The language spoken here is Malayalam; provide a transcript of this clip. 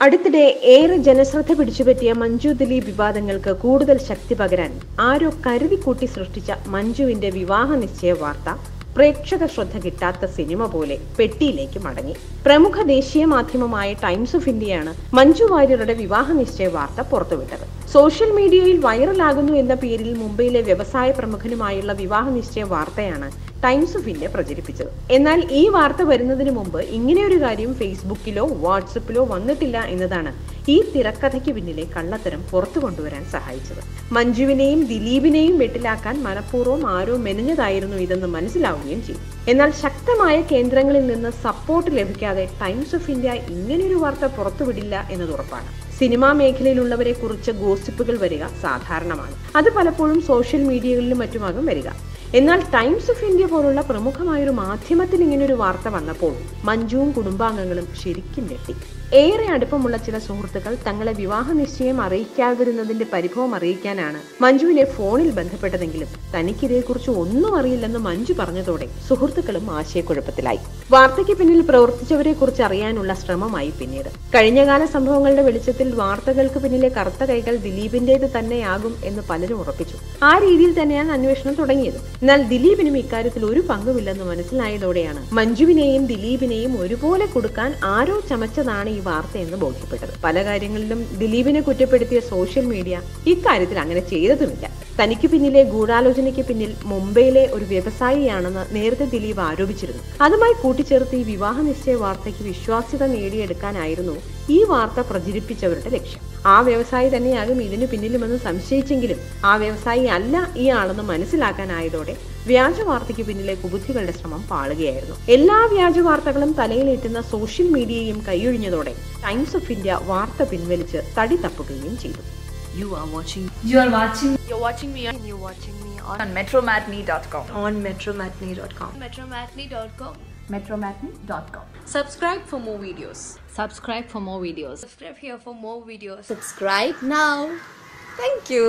അടുത്തിടെ ഏറെ ജനശ്രദ്ധ പിടിച്ചുപറ്റിയ മഞ്ജു ദിലീപ് വിവാദങ്ങൾക്ക് കൂടുതൽ ശക്തി പകരാൻ ആരോ കരുതിക്കൂട്ടി സൃഷ്ടിച്ച മഞ്ജുവിന്റെ വിവാഹ നിശ്ചയ വാർത്ത പ്രേക്ഷക ശ്രദ്ധ കിട്ടാത്ത സിനിമ പോലെ പെട്ടിയിലേക്ക് മടങ്ങി. പ്രമുഖ ദേശീയ മാധ്യമമായ ടൈംസ് ഓഫ് ഇന്ത്യയാണ് മഞ്ജു വാര്യരുടെ വിവാഹ നിശ്ചയ വാർത്ത പുറത്തുവിട്ടത്. സോഷ്യൽ മീഡിയയിൽ വൈറലാകുന്നു എന്ന പേരിൽ മുംബൈയിലെ വ്യവസായ പ്രമുഖനുമായുള്ള വിവാഹ നിശ്ചയ വാർത്തയാണ് ടൈംസ് ഓഫ് ഇന്ത്യ പ്രചരിപ്പിച്ചത്. എന്നാൽ ഈ വാർത്ത വരുന്നതിന് മുമ്പ് ഇങ്ങനെയൊരു കാര്യം ഫേസ്ബുക്കിലോ വാട്സപ്പിലോ വന്നിട്ടില്ല എന്നതാണ് ഈ തിരക്കഥയ്ക്ക് പിന്നിലെ കള്ളത്തരം പുറത്തു കൊണ്ടുവരാൻ സഹായിച്ചത്. മഞ്ജുവിനെയും ദിലീപിനെയും വെട്ടിലാക്കാൻ മനഃപൂർവ്വം ആരോ മെനഞ്ഞതായിരുന്നു ഇതെന്ന് മനസ്സിലാവുകയും ചെയ്തു. എന്നാൽ ശക്തമായ കേന്ദ്രങ്ങളിൽ നിന്ന് സപ്പോർട്ട് ലഭിക്കാതെ ടൈംസ് ഓഫ് ഇന്ത്യ ഇങ്ങനെയൊരു വാർത്ത പുറത്തുവിടില്ല എന്നത് ഉറപ്പാണ്. സിനിമാ മേഖലയിലുള്ളവരെ കുറിച്ച് ഗോസിപ്പുകൾ വരിക സാധാരണമാണ്. അത് പലപ്പോഴും സോഷ്യൽ മീഡിയകളിലും മറ്റുമാകും വരിക. എന്നാൽ ടൈംസ് ഓഫ് ഇന്ത്യ പോലുള്ള പ്രമുഖമായൊരു മാധ്യമത്തിൽ ഇങ്ങനൊരു വാർത്ത വന്നപ്പോൾ മഞ്ജുവും കുടുംബാംഗങ്ങളും ശരിക്കും ഞെട്ടി. ഏറെ അടുപ്പമുള്ള ചില സുഹൃത്തുക്കൾ തങ്ങളെ വിവാഹ നിശ്ചയം അറിയിക്കാതിരുന്നതിന്റെ പരിഭവം അറിയിക്കാനാണ് മഞ്ജുവിനെ ഫോണിൽ ബന്ധപ്പെട്ടതെങ്കിലും തനിക്കിതേക്കുറിച്ച് ഒന്നും അറിയില്ലെന്ന് മഞ്ജു പറഞ്ഞതോടെ സുഹൃത്തുക്കളും ആശയക്കുഴപ്പത്തിലായി. വാർത്തയ്ക്ക് പിന്നിൽ പ്രവർത്തിച്ചവരെ കുറിച്ച് അറിയാനുള്ള ശ്രമമായി പിന്നീട്. കഴിഞ്ഞകാല സംഭവങ്ങളുടെ വെളിച്ചത്തിൽ വാർത്തകൾക്ക് പിന്നിലെ കറുത്ത കൈകൾ ദിലീപിന്റേത് തന്നെയാകും എന്ന് പലരും ഉറപ്പിച്ചു. ആ രീതിയിൽ തന്നെയാണ് അന്വേഷണം തുടങ്ങിയത്. എന്നാൽ ദിലീപിനും ഇക്കാര്യത്തിൽ ഒരു പങ്കുമില്ലെന്ന് മനസ്സിലായതോടെയാണ് മഞ്ജുവിനെയും ദിലീപിനെയും ഒരുപോലെ കൊടുക്കാൻ ആരോ ചമച്ചതാണ് ഈ വാർത്ത എന്ന് ബോധ്യപ്പെട്ടത്. പല കാര്യങ്ങളിലും ദിലീപിനെ കുറ്റപ്പെടുത്തിയ സോഷ്യൽ മീഡിയ ഇക്കാര്യത്തിൽ അങ്ങനെ ചെയ്തതുമില്ല. തനിക്ക് പിന്നിലെ ഗൂഢാലോചനയ്ക്ക് പിന്നിൽ മുംബൈയിലെ ഒരു വ്യവസായിയാണെന്ന് നേരത്തെ ദിലീപ് ആരോപിച്ചിരുന്നു. അതുമായി കൂട്ടിച്ചേർത്ത് ഈ വിവാഹ നിശ്ചയ വാർത്തയ്ക്ക് വിശ്വാസ്യത നേടിയെടുക്കാനായിരുന്നു ഈ വാർത്ത പ്രചരിപ്പിച്ചവരുടെ ലക്ഷ്യം. ആ വ്യവസായി തന്നെയാകും ഇതിനു പിന്നിലുമെന്ന് സംശയിച്ചെങ്കിലും ആ വ്യവസായി അല്ല ഈ ആളെന്ന് മനസ്സിലാക്കാനായതോടെ വ്യാജ വാർത്തയ്ക്ക് പിന്നിലെ കുബുദ്ധികളുടെ ശ്രമം പാളുകയായിരുന്നു. എല്ലാ വ്യാജ വാർത്തകളും തലയിലേറ്റുന്ന സോഷ്യൽ മീഡിയയും കൈയൊഴിഞ്ഞതോടെ ടൈംസ് ഓഫ് ഇന്ത്യ വാർത്ത പിൻവലിച്ച് തടി തപ്പുകയും ചെയ്തു. You're watching me on metromatney.com. on metromatney.com. metromatney.com. Subscribe for more videos. Subscribe for more videos. Subscribe here for more videos. Subscribe now. Thank you.